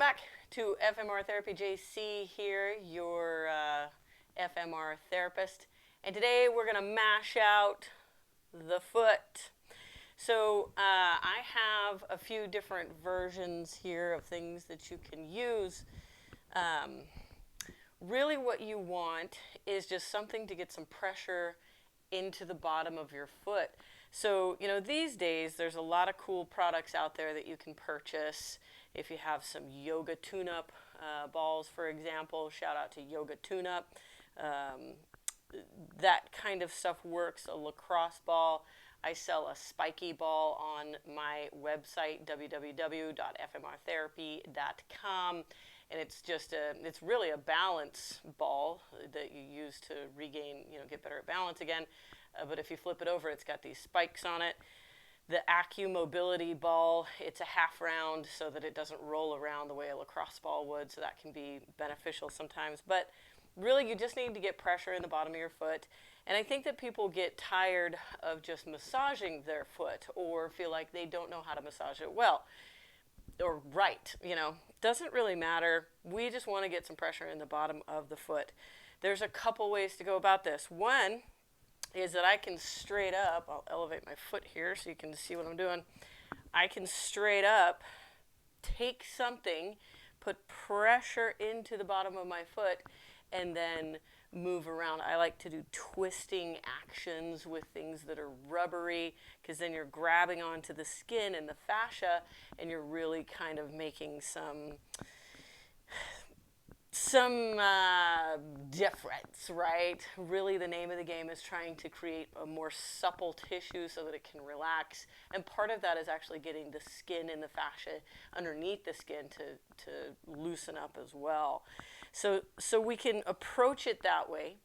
back to FMR Therapy. JC here, your FMR therapist. And today we're going to mash out the foot. So I have a few different versions here of things that you can use. Really what you want is just something to get some pressure into the bottom of your foot. So, these days there's a lot of cool products out there that you can purchase. If you have some yoga tune-up balls, for example, shout out to Yoga Tune-Up. That kind of stuff works. A lacrosse ball. I sell a spiky ball on my website, www.fmrtherapy.com. And it's really a balance ball that you use to regain, get better at balance again. But if you flip it over, it's got these spikes on it. The AccuMobility ball, it's a half round so that it doesn't roll around the way a lacrosse ball would, so that can be beneficial sometimes. But really, you just need to get pressure in the bottom of your foot. And I think that people get tired of just massaging their foot or feel like they don't know how to massage it well or right. Doesn't really matter. We just want to get some pressure in the bottom of the foot. There's a couple ways to go about this. One is that I can straight up, I'll elevate my foot here so you can see what I'm doing. I can straight up take something, put pressure into the bottom of my foot, and then move around. I like to do twisting actions with things that are rubbery, because then you're grabbing onto the skin and the fascia, and you're really kind of making some difference, right? Really, the name of the game is trying to create a more supple tissue so that it can relax. And part of that is actually getting the skin and the fascia underneath the skin to loosen up as well. So we can approach it that way.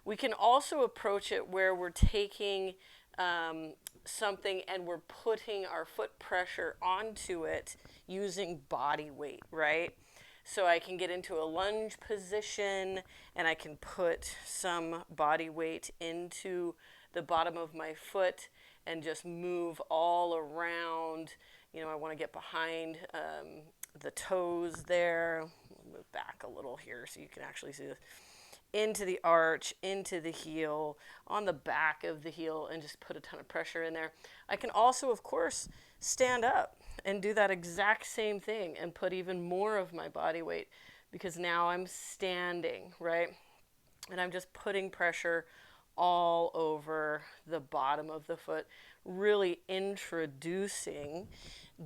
We can also approach it where we're taking something and we're putting our foot pressure onto it using body weight, right? So I can get into a lunge position and I can put some body weight into the bottom of my foot and just move all around. I want to get behind the toes there. I'll move back a little here so you can actually see this. Into the arch, into the heel, on the back of the heel, and just put a ton of pressure in there. I can also, of course, stand up and do that exact same thing and put even more of my body weight, because now I'm standing, right? And I'm just putting pressure all over the bottom of the foot, really introducing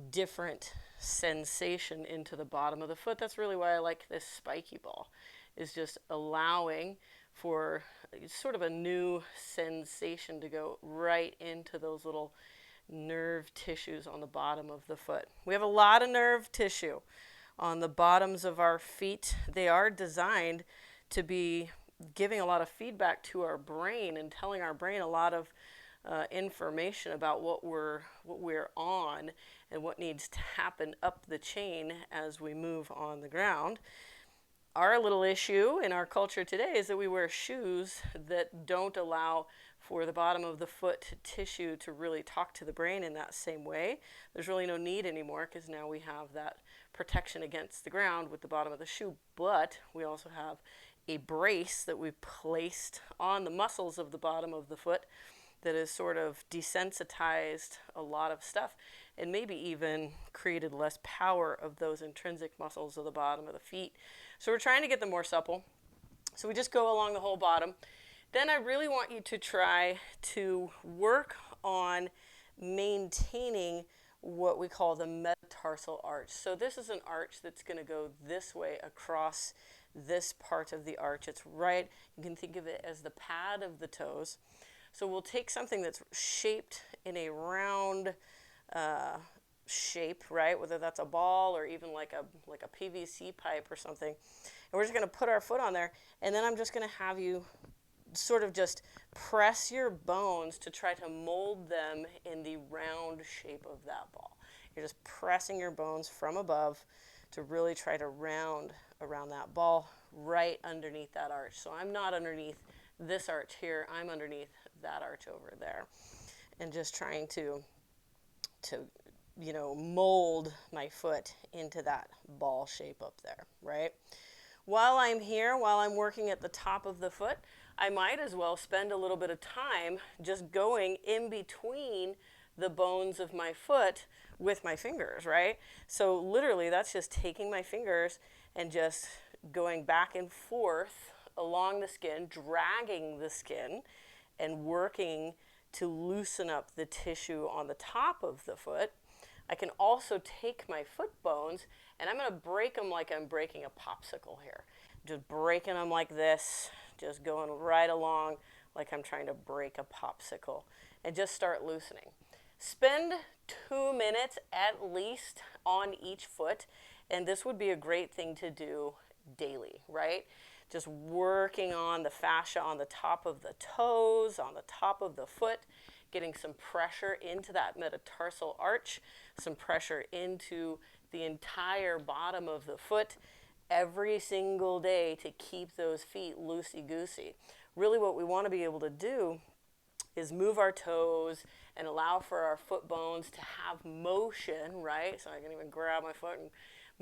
different sensation into the bottom of the foot. That's really why I like this spiky ball, is just allowing for sort of a new sensation to go right into those little nerve tissues on the bottom of the foot. We have a lot of nerve tissue on the bottoms of our feet. They are designed to be giving a lot of feedback to our brain and telling our brain a lot of information about what we're on and what needs to happen up the chain as we move on the ground. Our little issue in our culture today is that we wear shoes that don't allow for the bottom of the foot tissue to really talk to the brain in that same way. There's really no need anymore, because now we have that protection against the ground with the bottom of the shoe, but we also have a brace that we've placed on the muscles of the bottom of the foot that has sort of desensitized a lot of stuff and maybe even created less power of those intrinsic muscles of the bottom of the feet. So we're trying to get them more supple. So we just go along the whole bottom. Then I really want you to try to work on maintaining what we call the metatarsal arch. So this is an arch that's going to go this way across this part of the arch. It's right, you can think of it as the pad of the toes. So we'll take something that's shaped in a round shape, right? Whether that's a ball or even like a PVC pipe or something. And we're just going to put our foot on there, and then I'm just going to have you sort of just press your bones to try to mold them in the round shape of that ball. You're just pressing your bones from above to really try to round around that ball right underneath that arch. So I'm not underneath this arch here, I'm underneath that arch over there. And just trying to mold my foot into that ball shape up there, right? While I'm here, while I'm working at the top of the foot, I might as well spend a little bit of time just going in between the bones of my foot with my fingers, right? So literally that's just taking my fingers and just going back and forth along the skin, dragging the skin and working to loosen up the tissue on the top of the foot. I can also take my foot bones and I'm going to break them like I'm breaking a popsicle here. Just breaking them like this, just going right along like I'm trying to break a popsicle, and just start loosening. Spend 2 minutes at least on each foot, and this would be a great thing to do daily, right? Just working on the fascia on the top of the toes, on the top of the foot, getting some pressure into that metatarsal arch, some pressure into the entire bottom of the foot every single day to keep those feet loosey-goosey. Really what we want to be able to do is move our toes and allow for our foot bones to have motion, right? So I can even grab my foot and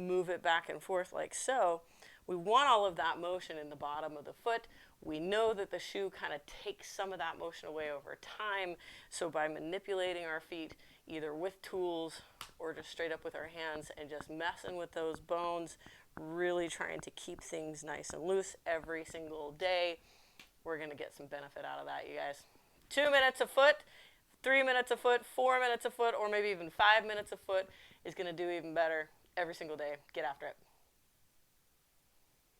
move it back and forth like so. We want all of that motion in the bottom of the foot. We know that the shoe kind of takes some of that motion away over time. So by manipulating our feet, either with tools or just straight up with our hands and just messing with those bones, really trying to keep things nice and loose every single day, we're going to get some benefit out of that, you guys. 2 minutes a foot, 3 minutes a foot, 4 minutes a foot, or maybe even 5 minutes a foot is going to do even better every single day. Get after it.